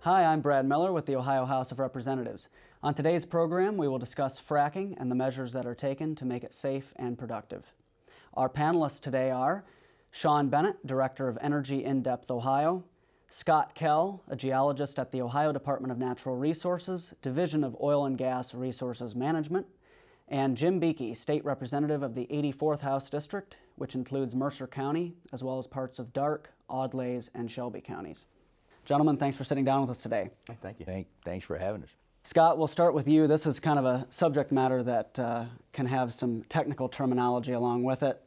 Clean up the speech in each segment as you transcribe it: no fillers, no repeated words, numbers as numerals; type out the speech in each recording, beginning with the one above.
Hi, I'm Brad Miller with the Ohio House of Representatives. On today's program, we will discuss fracking and the measures that are taken to make it safe and productive. Our panelists today are Sean Bennett, Director of Energy In-Depth Ohio, Scott Kell, a geologist at the Ohio Department of Natural Resources, Division of Oil and Gas Resources Management, and Jim Buchy, State Representative of the 84th House District, which includes Mercer County, as well as parts of Darke, Auglaize, and Shelby counties. Gentlemen, thanks for sitting down with us today. Thank you. Thanks for having us. Scott, we'll start with you. This is kind of a subject matter that can have some technical terminology along with it.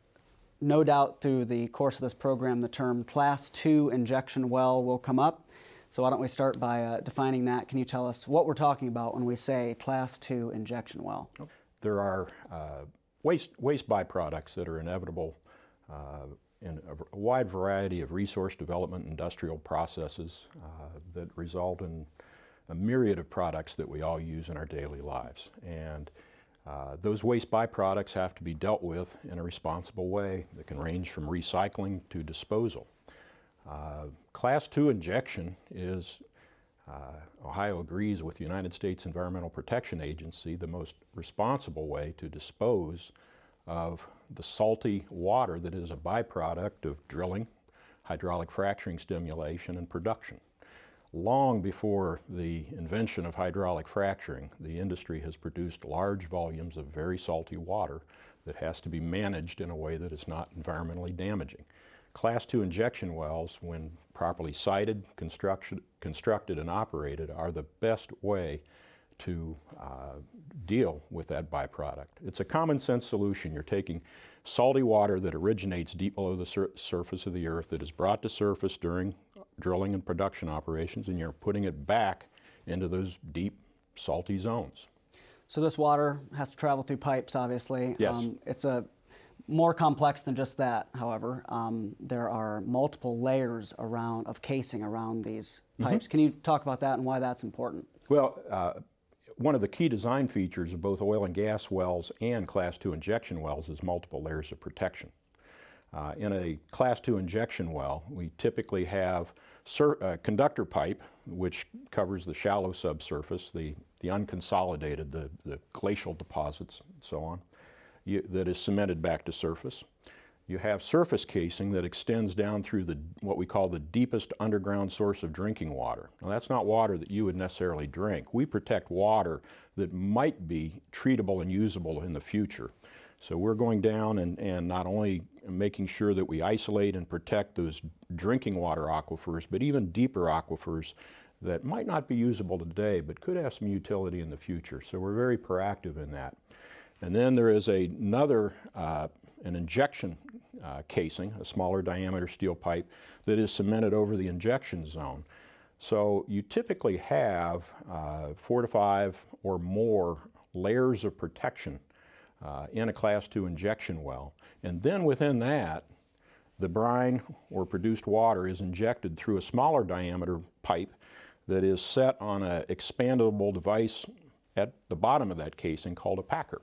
No doubt through the course of this program, the term Class 2 injection well will come up. So why don't we start by defining that. Can you tell us what we're talking about when we say Class 2 injection well? There are waste byproducts that are inevitable in a wide variety of resource development industrial processes that result in a myriad of products that we all use in our daily lives. And those waste byproducts have to be dealt with in a responsible way that can range from recycling to disposal. Class 2 injection is, Ohio agrees with the United States Environmental Protection Agency, the most responsible way to dispose of the salty water that is a byproduct of drilling, hydraulic fracturing stimulation, and production. Long before the invention of hydraulic fracturing, the industry has produced large volumes of very salty water that has to be managed in a way that is not environmentally damaging. Class 2 injection wells, when properly sited, constructed, and operated, are the best way to deal with that byproduct. It's a common sense solution. You're taking salty water that originates deep below the surface of the earth, that is brought to surface during drilling and production operations, and you're putting it back into those deep salty zones. So this water has to travel through pipes, obviously. Yes. It's more complex than just that, however. There are multiple layers of casing around these pipes. Can you talk about that and why that's important? Well, one of the key design features of both oil and gas wells and Class 2 injection wells is multiple layers of protection. In a Class 2 injection well, we typically have a conductor pipe, which covers the shallow subsurface, the unconsolidated, the glacial deposits, and so on, that is cemented back to surface. You have surface casing that extends down through what we call the deepest underground source of drinking water. Now, that's not water that you would necessarily drink. We protect water that might be treatable and usable in the future. So we're going down and not only making sure that we isolate and protect those drinking water aquifers, but even deeper aquifers that might not be usable today, but could have some utility in the future. So we're very proactive in that. And then there is another, an injection casing, a smaller diameter steel pipe that is cemented over the injection zone. So you typically have 4 to 5 or more layers of protection in a Class 2 injection well. And then within that, the brine or produced water is injected through a smaller diameter pipe that is set on an expandable device at the bottom of that casing called a packer.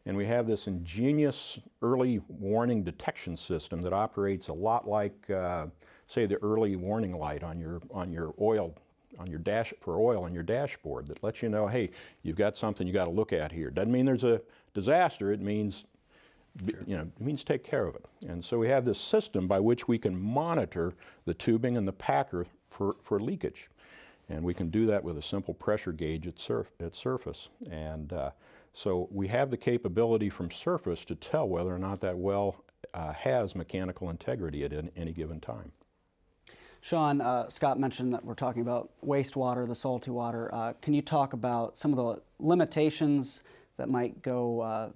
And we have this ingenious early warning detection system that operates a lot like, say, the early warning light on your oil, for oil on your dashboard, that lets you know, hey, you've got something you got to look at here. Doesn't mean there's a disaster. It means, it means take care of it. And so we have this system by which we can monitor the tubing and the packer for leakage, and we can do that with a simple pressure gauge at surface. And so we have the capability from surface to tell whether or not that well has mechanical integrity at any given time. Sean, Scott mentioned that we're talking about wastewater, the salty water. Can you talk about some of the limitations that might go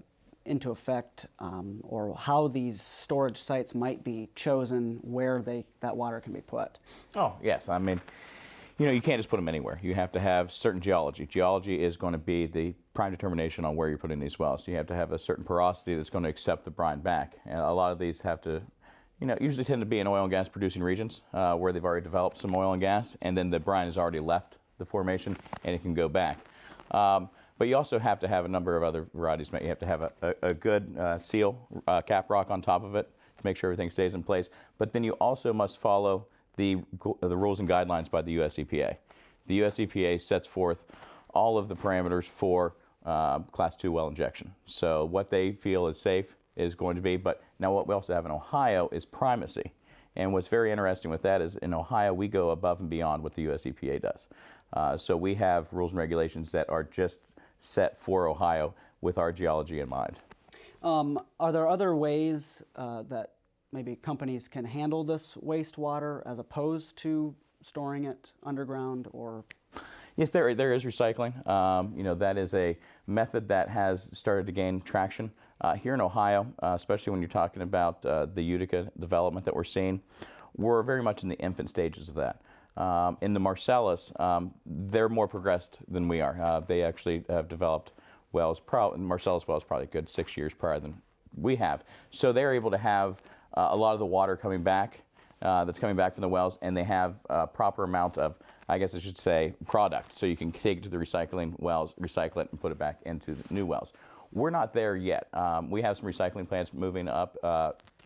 into effect, or how these storage sites might be chosen, where that water can be put? Oh, yes. I mean, you can't just put them anywhere. You have to have certain geology. Geology is going to be the prime determination on where you're putting these wells. You have to have a certain porosity that's going to accept the brine back. And a lot of these have to, usually tend to be in oil and gas producing regions where they've already developed some oil and gas, and then the brine has already left the formation and it can go back. But you also have to have a number of other varieties. You have to have a good seal cap rock on top of it to make sure everything stays in place. But then you also must follow the rules and guidelines by the US EPA. the US EPA sets forth all of the parameters for Class 2 well injection. So what they feel is safe is going to be, but now what we also have in Ohio is primacy. And what's very interesting with that is in Ohio, we go above and beyond what the US EPA does. So we have rules and regulations that are just set for Ohio with our geology in mind. Are there other ways that maybe companies can handle this wastewater as opposed to storing it underground or? Yes, there is recycling. You know, that is a method that has started to gain traction here in Ohio, especially when you're talking about the Utica development that we're seeing. We're very much in the infant stages of that. In the Marcellus, they're more progressed than we are. They actually have developed wells, Marcellus wells probably a good 6 years prior than we have. So they're able to have a lot of the water coming back, that's coming back from the wells, and they have a proper amount of, I guess I should say, product. So you can take it to the recycling wells, recycle it, and put it back into the new wells. We're not there yet. We have some recycling plants moving up.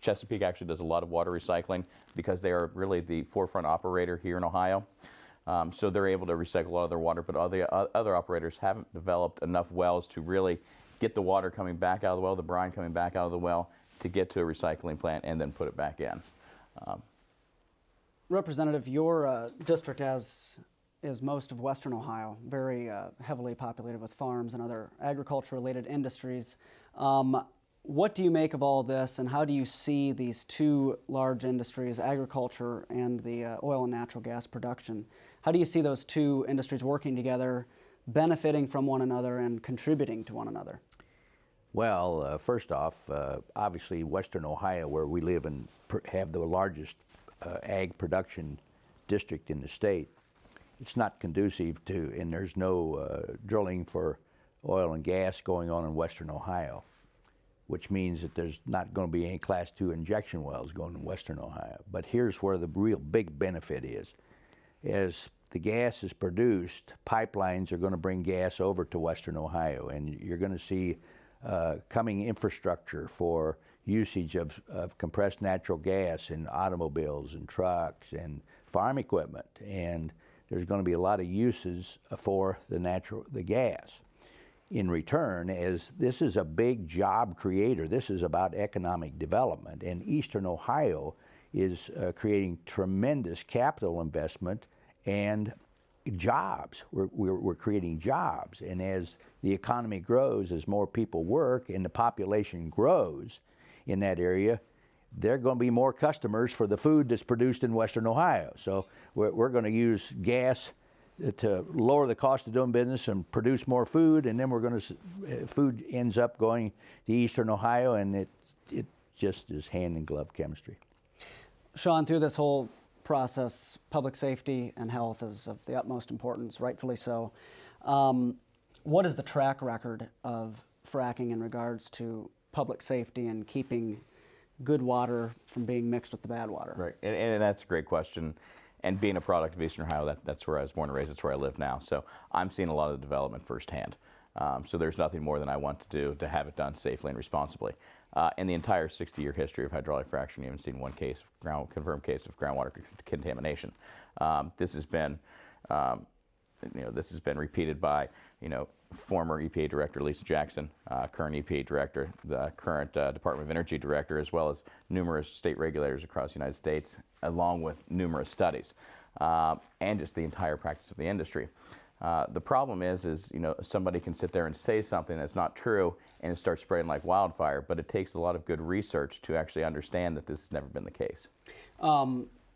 Chesapeake actually does a lot of water recycling because they are really the forefront operator here in Ohio. So they're able to recycle a lot of their water, but other operators haven't developed enough wells to really get the water coming back out of the well, the brine coming back out of the well, to get to a recycling plant and then put it back in. Representative, your district is most of Western Ohio, very heavily populated with farms and other agriculture-related industries. What do you make of all this, and how do you see these two large industries, agriculture and the oil and natural gas production? How do you see those two industries working together, benefiting from one another and contributing to one another? Well, first off, obviously Western Ohio, where we live and have the largest ag production district in the state, it's not conducive to, and there's no drilling for oil and gas going on in Western Ohio, which means that there's not going to be any Class 2 injection wells going in Western Ohio. But here's where the real big benefit is. As the gas is produced, pipelines are going to bring gas over to Western Ohio, and you're going to see coming infrastructure for usage of compressed natural gas in automobiles and trucks and farm equipment. And there's going to be a lot of uses for the gas. In return, as this is a big job creator, this is about economic development, and Eastern Ohio is creating tremendous capital investment and jobs. We're creating jobs, and as the economy grows, as more people work and the population grows in that area, there are going to be more customers for the food that's produced in Western Ohio. So we're going to use gas to lower the cost of doing business and produce more food, and then we're going to, food ends up going to Eastern Ohio, and it just is hand-in-glove chemistry. Sean, through this whole process, public safety and health is of the utmost importance, rightfully so. What is the track record of fracking in regards to public safety and keeping good water from being mixed with the bad water? Right, and that's a great question. And being a product of Eastern Ohio, that's where I was born and raised, that's where I live now. So I'm seeing a lot of the development firsthand. So there's nothing more than I want to do to have it done safely and responsibly. In the entire 60-year history of hydraulic fracturing, you haven't seen one confirmed case of groundwater contamination. This has been, this has been repeated by, former EPA Director Lisa Jackson, current EPA Director, the current Department of Energy Director, as well as numerous state regulators across the United States, along with numerous studies, and just the entire practice of the industry. The problem is somebody can sit there and say something that's not true and it starts spreading like wildfire, but it takes a lot of good research to actually understand that this has never been the case.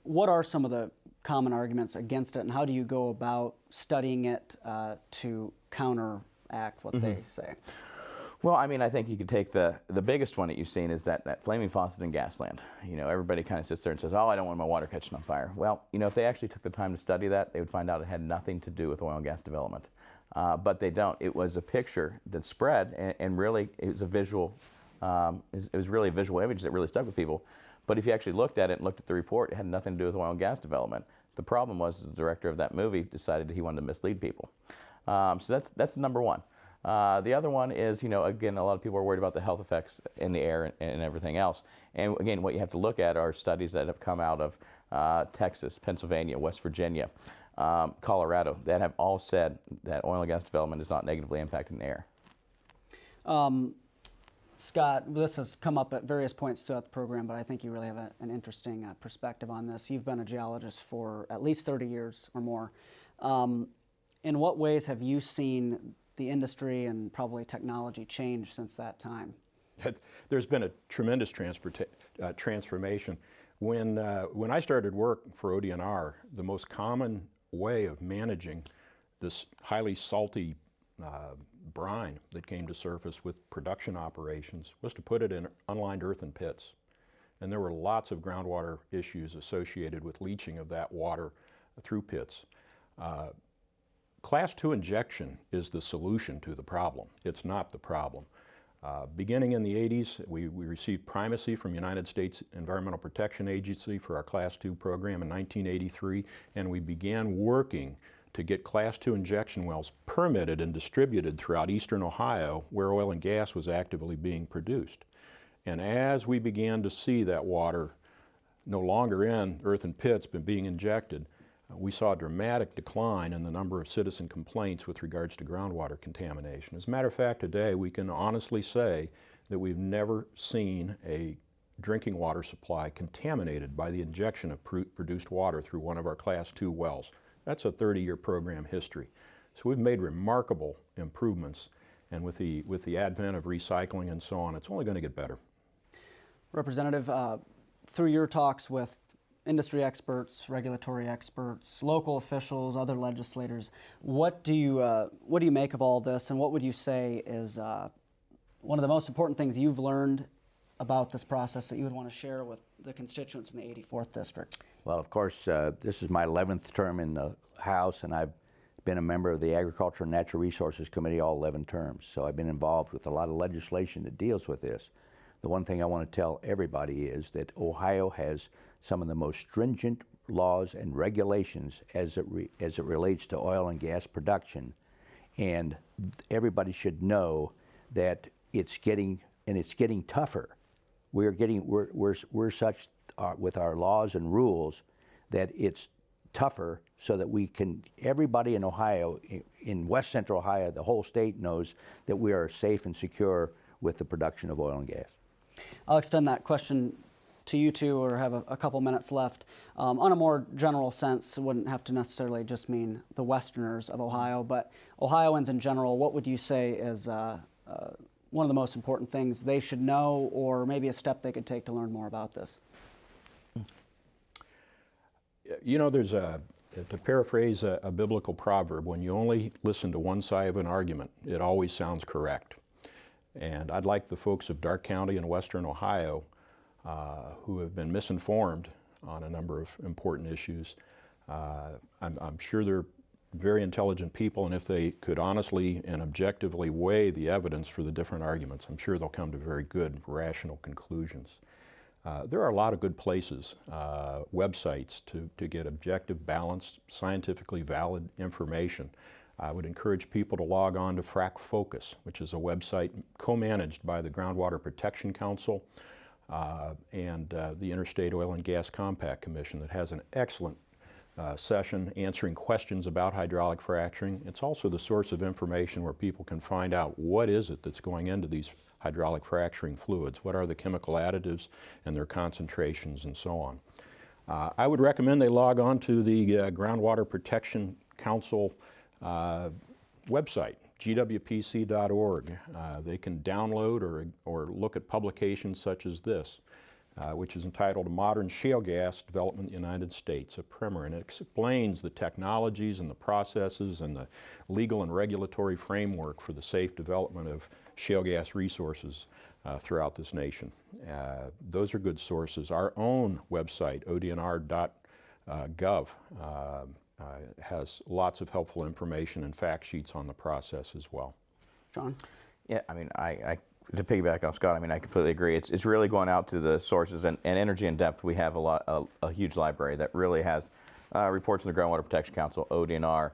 What are some of the common arguments against it, and how do you go about studying it to counteract what they say? Well, I mean, I think you could take the biggest one that you've seen is that flaming faucet in Gasland. Everybody kind of sits there and says, oh, I don't want my water catching on fire. Well, if they actually took the time to study that, they would find out it had nothing to do with oil and gas development. But they don't. It was a picture that spread, and really, it was a visual, it was really a visual image that really stuck with people. But if you actually looked at it and looked at the report, it had nothing to do with oil and gas development. The problem was the director of that movie decided that he wanted to mislead people. So that's number one. The other one is, again, a lot of people are worried about the health effects in the air and everything else. And again, what you have to look at are studies that have come out of Texas, Pennsylvania, West Virginia, Colorado that have all said that oil and gas development is not negatively impacting the air. Scott, this has come up at various points throughout the program, but I think you really have an interesting perspective on this. You've been a geologist for at least 30 years or more. In what ways have you seen the industry and probably technology change since that time? There's been a tremendous transformation. When I started work for ODNR, the most common way of managing this highly salty brine that came to surface with production operations was to put it in unlined earthen pits. And there were lots of groundwater issues associated with leaching of that water through pits. Class 2 injection is the solution to the problem. It's not the problem. Beginning in the 80s, we received primacy from United States Environmental Protection Agency for our Class 2 program in 1983, and we began working to get Class 2 injection wells permitted and distributed throughout eastern Ohio, where oil and gas was actively being produced. And as we began to see that water no longer in earthen pits but being injected, we saw a dramatic decline in the number of citizen complaints with regards to groundwater contamination. As a matter of fact, today we can honestly say that we've never seen a drinking water supply contaminated by the injection of produced water through one of our Class 2 wells. That's a 30-year program history. So we've made remarkable improvements, and with the advent of recycling and so on, it's only going to get better. Representative, through your talks with industry experts, regulatory experts, local officials, other legislators, what do you make of all this, and what would you say is one of the most important things you've learned about this process that you would want to share with the constituents in the 84th District? Well, of course, this is my 11th term in the House, and I've been a member of the Agriculture and Natural Resources Committee all 11 terms. So I've been involved with a lot of legislation that deals with this. The one thing I want to tell everybody is that Ohio has some of the most stringent laws and regulations as it relates to oil and gas production, and everybody should know that it's getting tougher. We're such with our laws and rules that it's tougher, so that everybody in Ohio, in West Central Ohio, the whole state knows that we are safe and secure with the production of oil and gas. I'll extend that question to you two, or have a couple minutes left. On a more general sense, it wouldn't have to necessarily just mean the Westerners of Ohio, but Ohioans in general, what would you say is one of the most important things they should know, or maybe a step they could take to learn more about this? You know, there's to paraphrase a biblical proverb, when you only listen to one side of an argument, it always sounds correct. And I'd like the folks of Darke County and Western Ohio who have been misinformed on a number of important issues. I'm sure they're very intelligent people, and if they could honestly and objectively weigh the evidence for the different arguments, I'm sure they'll come to very good, rational conclusions. There are a lot of good places, websites to get objective, balanced, scientifically valid information. I would encourage people to log on to Frack Focus, which is a website co-managed by the Groundwater Protection Council and the Interstate Oil and Gas Compact Commission, that has an excellent session answering questions about hydraulic fracturing. It's also the source of information where people can find out what is it that's going into these hydraulic fracturing fluids, what are the chemical additives and their concentrations and so on. I would recommend they log on to the Groundwater Protection Council website, gwpc.org. They can download or look at publications such as this, which is entitled Modern Shale Gas Development in the United States, a primer, and it explains the technologies and the processes and the legal and regulatory framework for the safe development of shale gas resources throughout this nation. Those are good sources. Our own website, odnr.gov, has lots of helpful information and fact sheets on the process as well. John? Yeah, I mean, to piggyback off Scott, I mean, I completely agree. It's really going out to the sources, and Energy in Depth. We have a huge library that really has reports from the Groundwater Protection Council, ODNR,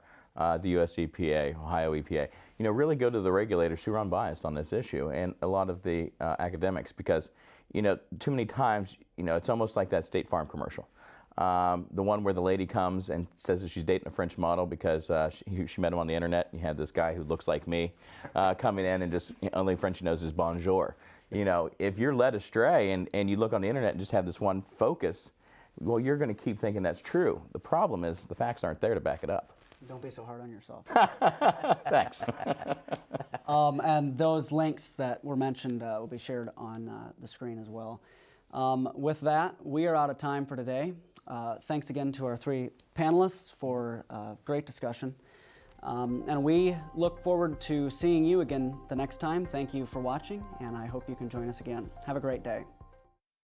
the US EPA, Ohio EPA. You know, really go to the regulators who are unbiased on this issue, and a lot of the academics, because, you know, too many times, you know, it's almost like that State Farm commercial. The one where the lady comes and says that she's dating a French model because she met him on the internet. You have this guy who looks like me coming in and just only French he knows is bonjour. You know, if you're led astray and you look on the internet and just have this one focus, well, you're going to keep thinking that's true. The problem is the facts aren't there to back it up. Don't be so hard on yourself. Thanks. And those links that were mentioned will be shared on the screen as well. With that, we are out of time for today. Thanks again to our three panelists for a great discussion. And we look forward to seeing you again the next time. Thank you for watching, and I hope you can join us again. Have a great day.